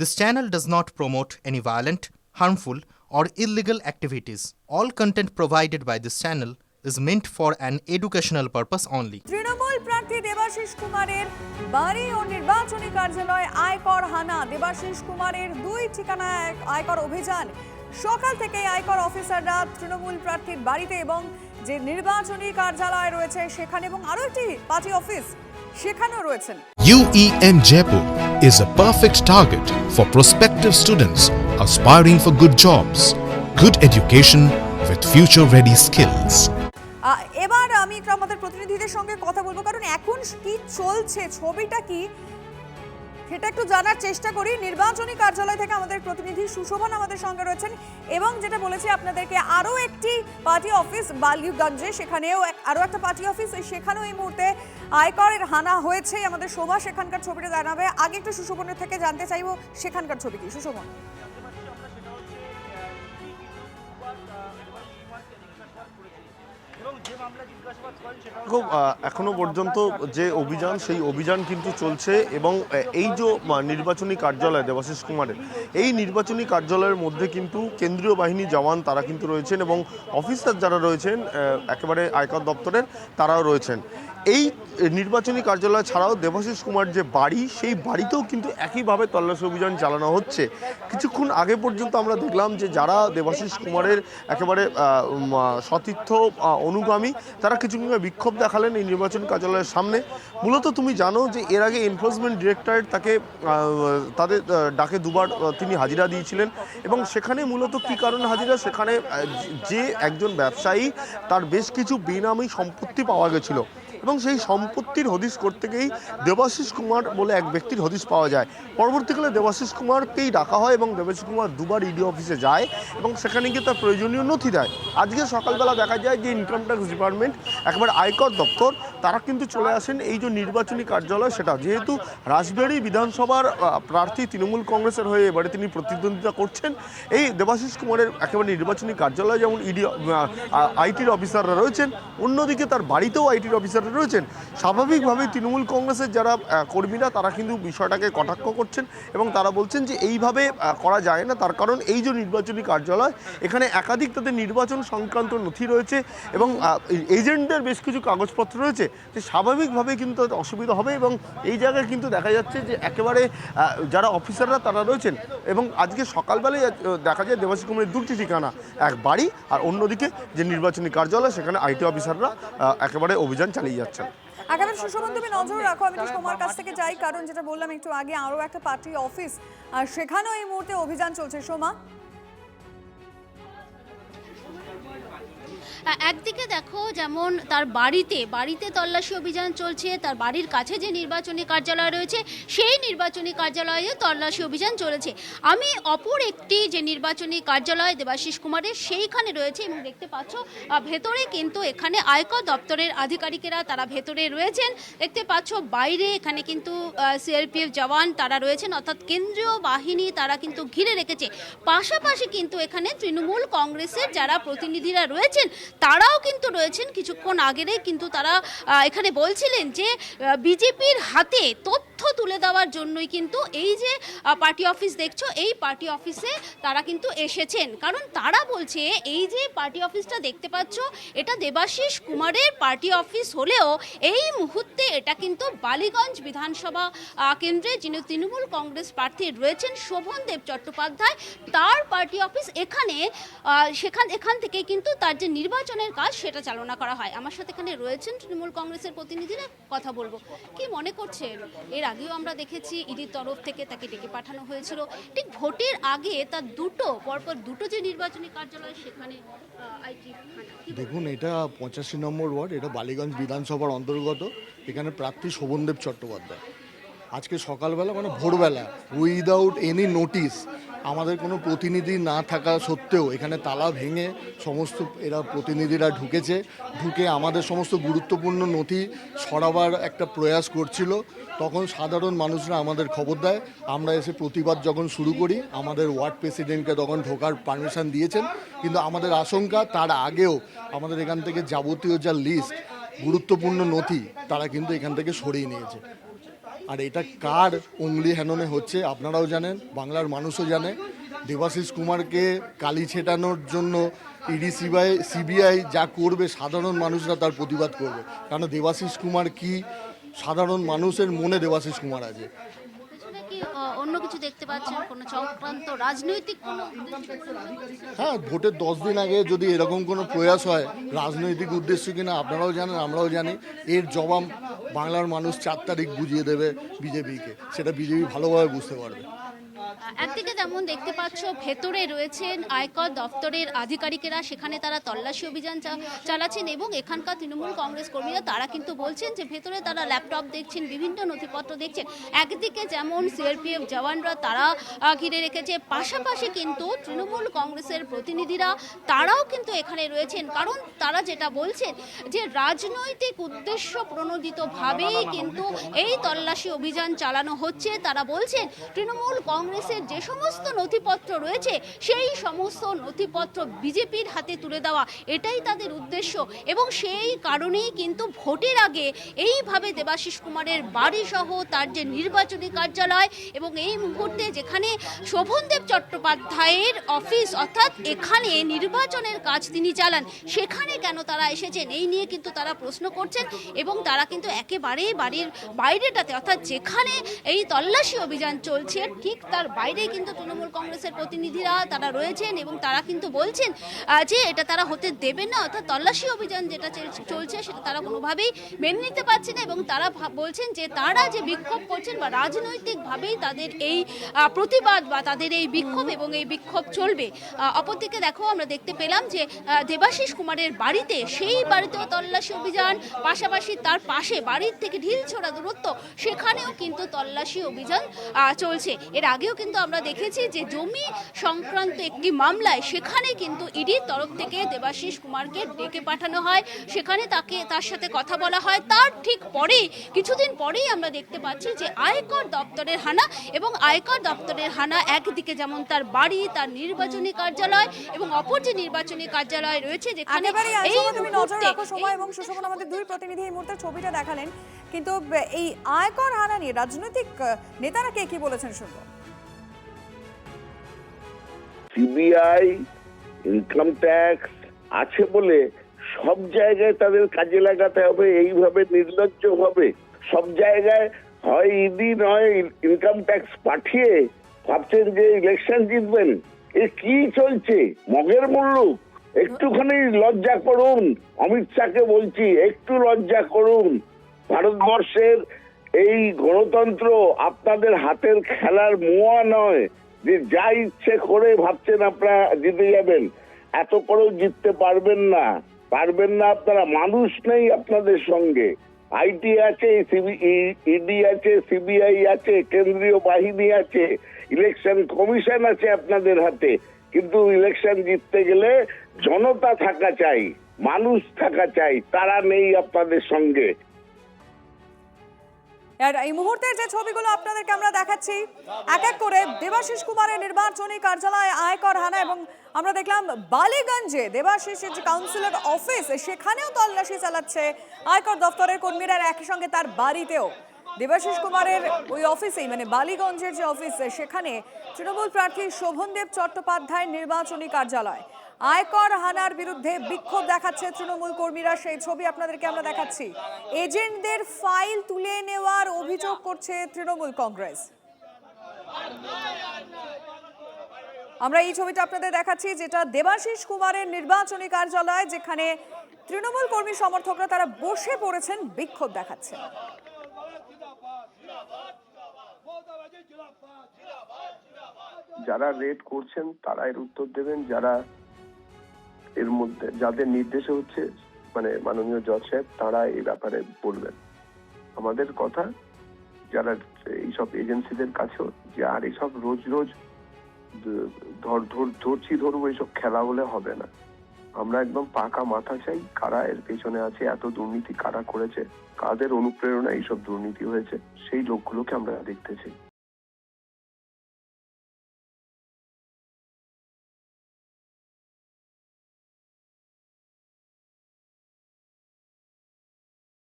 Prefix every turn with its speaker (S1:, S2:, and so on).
S1: This channel does not promote any violent, harmful, or illegal activities. All content provided by this channel is meant for an educational purpose only.
S2: Trinamool প্রার্থী দেবাশিস কুমারের বাড়ি ও নির্বাচনী কার্যালয়ে আয়কর হানা। দেবাশিস কুমারের দুই ঠিকানায় আয়কর অভিযান। সকাল থেকেই আয়কর অফিসাররা তৃণমূল প্রার্থীর বাড়িতে এবং যে নির্বাচনী কার্যালয় রয়েছে সেখানে এবং আরও একটি পার্টি অফিস সেখানেও রয়েছেন।
S3: UEM Jaipur is a perfect target for prospective students aspiring for good jobs, good education with future-ready skills.
S2: এবার আমি একটু আমাদের প্রতিনিধিদের সঙ্গে কথা বলবো, কারণ এখন কি চলছে, ছবিটা কি সেটা একটু জানার চেষ্টা করি। নির্বাচনী কার্যালয় থেকে আমাদের প্রতিনিধি সুশোভন আমাদের সঙ্গে রয়েছেন এবং যেটা বলেছি আপনাদেরকে আরও একটি পার্টি অফিস বালিগঞ্জে, সেখানেও আরও একটা পার্টি অফিস, সেখানেও এই মুহূর্তে আয়করের হানা হয়েছে। আমাদের শোভা সেখানকার ছবিটা জানাবে। আগে একটু সুশোভনের থেকে জানতে চাইবো সেখানকার ছবি কি। সুশোভন,
S4: এখনো পর্যন্ত যে অভিযান সেই অভিযান কিন্তু চলছে এবং এই যে নির্বাচনী কার্যালয় দেবাশিস কুমারের, এই নির্বাচনী কার্যালয়ের মধ্যে কিন্তু কেন্দ্রীয় বাহিনী জওয়ান তারা কিন্তু রয়েছেন এবং অফিসার যারা রয়েছেন একেবারে আয়কর দপ্তরের তারাও রয়েছেন। এই নির্বাচনী কার্যালয় ছাড়াও দেবাশিস কুমার যে বাড়ি, সেই বাড়িতেও কিন্তু একইভাবে তল্লাশি অভিযান চালানো হচ্ছে। কিছুক্ষণ আগে পর্যন্ত আমরা দেখলাম যে যারা দেবাশিস কুমারের একেবারে সতীর্থ অনুগামী তারা কিছুক্ষণ বিক্ষোভ দেখালেন এই নির্বাচনী কার্যালয়ের সামনে। মূলত তুমি জানো যে এর আগে এনফোর্সমেন্ট ডিরেক্টরেট তাকে তাদের ডাকে দুবার তিনি হাজিরা দিয়েছিলেন এবং সেখানে মূলত কী কারণে হাজিরা, সেখানে যে একজন ব্যবসায়ী তার বেশ কিছু বেনামি সম্পত্তি পাওয়া গেছিল এবং সেই সম্পত্তির হদিশ করতে গিয়েই দেবাশিস কুমার বলে এক ব্যক্তির হদিশ পাওয়া যায়। পরবর্তীকালে দেবাশিস কুমারকেই ডাকা হয় এবং দেবাশিস কুমার দুবার ইডি অফিসে যায় এবং সেখানে গিয়ে তার প্রয়োজনীয় নথি দেয়। আজকে সকালবেলা দেখা যায় যে ইনকাম ট্যাক্স ডিপার্টমেন্ট একবার আয়কর দপ্তর তারা কিন্তু চলে আসেন এই যে নির্বাচনী কার্যালয়, সেটা যেহেতু রাজবাড়ী বিধানসভার প্রার্থী তৃণমূল কংগ্রেসের হয়ে এবারে তিনি প্রতিদ্বন্দ্বিতা করছেন, এই দেবাশিস কুমারের একেবারে নির্বাচনী কার্যালয়ে যেমন ইডি আইটির অফিসাররা রয়েছেন, অন্যদিকে তার বাড়িতেও আইটির অফিসাররা রয়েছেন। স্বাভাবিকভাবেই তৃণমূল কংগ্রেসের যারা কর্মীরা তারা কিন্তু বিষয়টাকে কটাক্ষ করছেন এবং তারা বলছেন যে এইভাবে করা যায় না, তার কারণ এই যে নির্বাচনী কার্যালয় এখানে একাধিক তাদের নির্বাচন সংক্রান্ত নথি রয়েছে এবং এজেন্টদের বেশ কিছু কাগজপত্র রয়েছে, যে স্বাভাবিকভাবেই কিন্তু তাদের অসুবিধা হবে এবং এই জায়গায় কিন্তু দেখা যাচ্ছে যে একেবারে যারা অফিসাররা তারা রয়েছেন এবং আজকে সকালবেলায় দেখা যায় দেবাশিস কুমারের দুটি ঠিকানা, এক বাড়ি আর অন্যদিকে যে নির্বাচনী কার্যালয় সেখানে আইটি অফিসাররা একেবারে অভিযান চালিয়ে যাচ্ছেন।
S2: একেবারে সুশোভন, তুমি নজর রাখো। আমি একটু তোমার কাছ থেকে যাই, কারণ যেটা বললাম একটু আগে আরও একটা পার্টি অফিস আর সেখানেও এই মুহূর্তে অভিযান চলছে। সোমা,
S5: একদিকে দেখো যেমন তার বাড়িতে তল্লাশি অভিযান চলছে, তার বাড়ির কাছে যে নির্বাচনী কার্যালয় রয়েছে সেই নির্বাচনী কার্যালয়ে তল্লাশি অভিযান চলেছে। আমি অপর একটি যে নির্বাচনী কার্যালয় দেবাশিস কুমারের সেইখানে রয়েছে এবং দেখতে পাচ্ছ ভেতরে কিন্তু এখানে আয়কর দপ্তরের আধিকারিকেরা তারা ভেতরে রয়েছেন। দেখতে পাচ্ছ বাইরে এখানে কিন্তু সিআরপিএফ জওয়ান তারা রয়েছেন, অর্থাৎ কেন্দ্রীয় বাহিনী তারা কিন্তু ঘিরে রেখেছে। পাশাপাশি কিন্তু এখানে তৃণমূল কংগ্রেসের যারা প্রতিনিধিরা রয়েছেন তারাও কিন্তু রয়েছেন। কিছুক্ষণ আগেই কিন্তু তারা এখানে বলছিলেন যে বিজেপির হাতে তথ্য তুলে দেওয়ার জন্যই কিন্তু এই যে পার্টি অফিস দেখছো, এই পার্টি অফিসে তারা কিন্তু এসেছেন। কারণ তারা বলছে এই যে পার্টি অফিসটা দেখতে পাচ্ছ এটা দেবাশিস কুমারের পার্টি অফিস হলেও এই মুহূর্তে এটা কিন্তু বালিগঞ্জ বিধানসভা কেন্দ্রে যিনি তৃণমূল কংগ্রেস প্রার্থী রয়েছেন শোভনদেব চট্টোপাধ্যায়, তার পার্টি অফিস এখানে, এখান থেকে কিন্তু তার যে নির্বাচনের কাজ সেটা চালনা করা হয়। আমার সাথে এখানে রয়েছেন তৃণমূল কংগ্রেসের প্রতিনিধিরা, কথা বলবো। কি মনে করছেন, এর আগেও আমরা দেখেছি ইডির তরফ থেকে তাকে ডেকে পাঠানো হয়েছিল, ঠিক ভোটের আগে তার পরপর দুটো যে নির্বাচনী কার্যালয় সেখানে
S6: দেখুন, এটা 85 নম্বর ওয়ার্ড, এটা বালিগঞ্জ বিধানসভার অন্তর্গত। এখানে প্রার্থী শোভনদেব চট্টোপাধ্যায় আজকে সকালবেলা মানে ভোরবেলা উইদাউট এনি নোটিস আমাদের কোনো প্রতিনিধি না থাকা সত্ত্বেও এখানে তালা ভেঙে সমস্ত এরা প্রতিনিধিরা ঢুকে আমাদের সমস্ত গুরুত্বপূর্ণ নথি সরাবার একটা প্রয়াস করছিল। তখন সাধারণ মানুষরা আমাদের খবর দেয়, আমরা এসে প্রতিবাদ যখন শুরু করি আমাদের ওয়ার্ড প্রেসিডেন্টকে তখন ঢোকার পারমিশন দিয়েছেন, কিন্তু আমাদের আশঙ্কা তার আগেও আমাদের এখান থেকে যাবতীয় যা লিস্ট গুরুত্বপূর্ণ নথি তারা কিন্তু এখান থেকে সরিয়ে নিয়েছে। আর এটা কার উংলি হেননে হচ্ছে আপনারাও জানেন, বাংলার মানুষও জানে। দেবাশিস কুমারকে কালি ছেটানোর জন্য ইডি সিবিআই যা করবে সাধারণ মানুষরা তার প্রতিবাদ করবে, কারণ দেবাশিস কুমার কি সাধারণ মানুষের মনে দেবাশিস কুমার আছে।
S5: পেছনে কি অন্য কিছু দেখতে পাচ্ছেন, কোনো চক্রান্ত, রাজনৈতিক কোনো?
S6: হ্যাঁ, ভোটের 10 দিন আগে যদি এরকম কোনো প্রয়াস হয় রাজনৈতিক উদ্দেশ্য কিনা আপনারাও জানেন, আমরাও জানি। এর জবাব বাংলার মানুষ 4 তারিখ বুঝিয়ে দেবে বিজেপিকে, সেটা বিজেপি ভালোভাবে বুঝতে পারবে।
S5: একদিকে যেমন দেখতে পাচ্ছ ভেতরে রয়েছেন আয়কর দপ্তরের আধিকারিকেরা, সেখানে তারা তল্লাশি অভিযান চালাচ্ছেন এবং এখানকার তৃণমূল কংগ্রেস কর্মীরা তারা কিন্তু বলছেন যে ভেতরে তারা ল্যাপটপ দেখছেন, বিভিন্ন নথিপত্র দেখছেন। একদিকে যেমন সিআরপিএফ জওয়ানরা তারা ঘিরে রেখেছে, পাশাপাশি কিন্তু তৃণমূল কংগ্রেসের প্রতিনিধিরা তারাও কিন্তু এখানে রয়েছেন, কারণ তারা যেটা বলছেন যে রাজনৈতিক উদ্দেশ্য প্রণোদিতভাবেই কিন্তু এই তল্লাশি অভিযান চালানো হচ্ছে। তারা বলছেন তৃণমূল কংগ্রেসের যে সমস্ত নথিপত্র রয়েছে সেই সমস্ত নথিপত্র বিজেপির হাতে তুলে দেওয়া, এটাই তাদের উদ্দেশ্য। এবং সেই কারণেই কিন্তু ভোটের আগে এইভাবে দেবাশিস কুমারের বাড়ি সহ তার যে নির্বাচনী কার্যালয় এবং এই মুহূর্তে যেখানে শোভনদেব চট্টোপাধ্যায়ের অফিস, অর্থাৎ এখানে নির্বাচনের কাজ তিনি চালান, সেখানে কেন তারা এসেছেন এই নিয়ে কিন্তু তারা প্রশ্ন করছেন। এবং তারা কিন্তু একেবারে বাড়ির বাইরেটাতে, অর্থাৎ যেখানে এই তল্লাশি অভিযান চলছে ঠিক তার বাইরে কিন্তু তৃণমূল কংগ্রেসের প্রতিনিধিরা তারা রয়েছেন এবং তারা কিন্তু বলছেন যে এটা তারা হতে দেবে না, অর্থাৎ তল্লাশি অভিযান যেটা চলছে সেটা তারা কোনোভাবেই মেনে নিতে পারছে না। এবং তারা বলছেন যে তারা যে বিক্ষোভ করছেন বা রাজনৈতিকভাবেই তাদের এই প্রতিবাদ বা তাদের এই বিক্ষোভ এবং এই বিক্ষোভ চলবে। অপরদিকে দেখো, আমরা দেখতে পেলাম যে দেবাশিস কুমারের বাড়িতে, সেই বাড়িতেও তল্লাশি অভিযান, পাশাপাশি তার পাশে বাড়ির থেকে ঢিলছোড়া দূরত্ব, সেখানেও কিন্তু তল্লাশি অভিযান চলছে। এর আগেও কিন্তু আমরা দেখেছি যে জমি সংক্রান্ত একটি মামলায় সেখানে কিন্তু ইডির তরফ থেকে দেবাশিস কুমারকে ডেকে পাঠানো হয়, সেখানে তার সাথে কথা বলা হয়। তার ঠিক পরেই, কিছুদিন পরেই আমরা দেখতে পাচ্ছি যে আয়কর দপ্তরের হানা, এবং আয়কর দপ্তরের হানা একদিকে যেমন তার বাড়ি, তার নির্বাচনী কার্যালয় এবং অপর যে নির্বাচনী কার্যালয় রয়েছে যেখানে
S2: তুমি নজর রাখো। সময় এবং সুশোভন আমাদের দুই প্রতিনিধি এই মুহূর্তে ছবিটা দেখালেন, কিন্তু এই আয়কর হানা নিয়ে রাজনৈতিক নেতারা কে কি বলেছেন শুনবো।
S7: সিবিআই, ইনকাম ট্যাক্স আছে বলে সব জায়গায় তাদের কাজে লাগাতে হবে, এইভাবে নির্লজ্জ হবে সব জায়গায়। হয় ইডি নয় ইনকাম ট্যাক্স পাঠিয়ে ভাবছেন যে ইলেকশন জিতবেন। এ কি চলছে? মগের মুল্লুক। একটুখানি লজ্জা করুন। অমিত শাহকে বলছি, একটু লজ্জা করুন। ভারতবর্ষের এই গণতন্ত্র আপনাদের হাতের খেলার মোয়া নয় যে যা ইচ্ছে করে ভাবছেন আপনারা জিতে যাবেন। এত করেও জিততে পারবেন না, আপনারা। মানুষ নেই আপনাদের সঙ্গে। আইটি আছে, ইডি আছে, সিবিআই আছে, কেন্দ্রীয় বাহিনী আছে, ইলেকশন কমিশন আছে আপনাদের হাতে। কিন্তু ইলেকশন জিততে গেলে জনতা থাকা চাই, মানুষ থাকা চাই, তারা নেই আপনাদের সঙ্গে।
S2: এই মুহূর্তের যে ছবিগুলো আপনাদেরকে আমরা দেখাচ্ছি, এক এক করে দেবাশিস কুমারের নির্বাচনী কার্যালয় আয়কর হানা, এবং আমরা দেখলাম বালিগঞ্জে দেবাশিসের যে কাউন্সিলর অফিস, সেখানেও তল্লাশি চালাচ্ছে আয়কর দপ্তরের কর্মীরা, একই সঙ্গে তার বাড়িতেও। দেবাশিস কুমারের ওই অফিসেই, মানে বালিগঞ্জের যে অফিস, সেখানে তৃণমূল প্রার্থী শোভনদেব চট্টোপাধ্যায়ের নির্বাচনী কার্যালয়। আয়কর হানার বিরুদ্ধে বিক্ষোভ দেখাচ্ছে তৃণমূল কর্মীরা, সেই ছবি আপনাদেরকে আমরা দেখাচ্ছি। এজেন্টদের ফাইল তুলে নেওয়ার অভিযোগ করছে তৃণমূল কংগ্রেস। আমরা এই ছবিটা আপনাদের দেখাচ্ছি, যেটা দেবাশিস কুমারের নির্বাচনী কার্যালয়, যেখানে তৃণমূল কর্মী সমর্থকরা তারা বসে পড়েছেন, বিক্ষোভ দেখাচ্ছেন।
S8: যারা রেড করছেন তারা এর উত্তর দেবেন, যারা এর মধ্যে যাদের নির্দেশে হচ্ছে, মানে মাননীয় জজ সাহেব, তারা এই ব্যাপারে বলবেন। আমাদের কথা যারা এইসব এজেন্সিদের কাছেও, যে আর এইসব রোজ রোজ ধরবো এইসব খেলা হলে হবে না। আমরা একদম পাকা মাথা চাই, কারা এর পেছনে আছে, এত দুর্নীতি কারা করেছে, কাদের অনুপ্রেরণা এইসব দুর্নীতি হয়েছে, সেই লোকগুলোকে আমরা দেখতে চাই।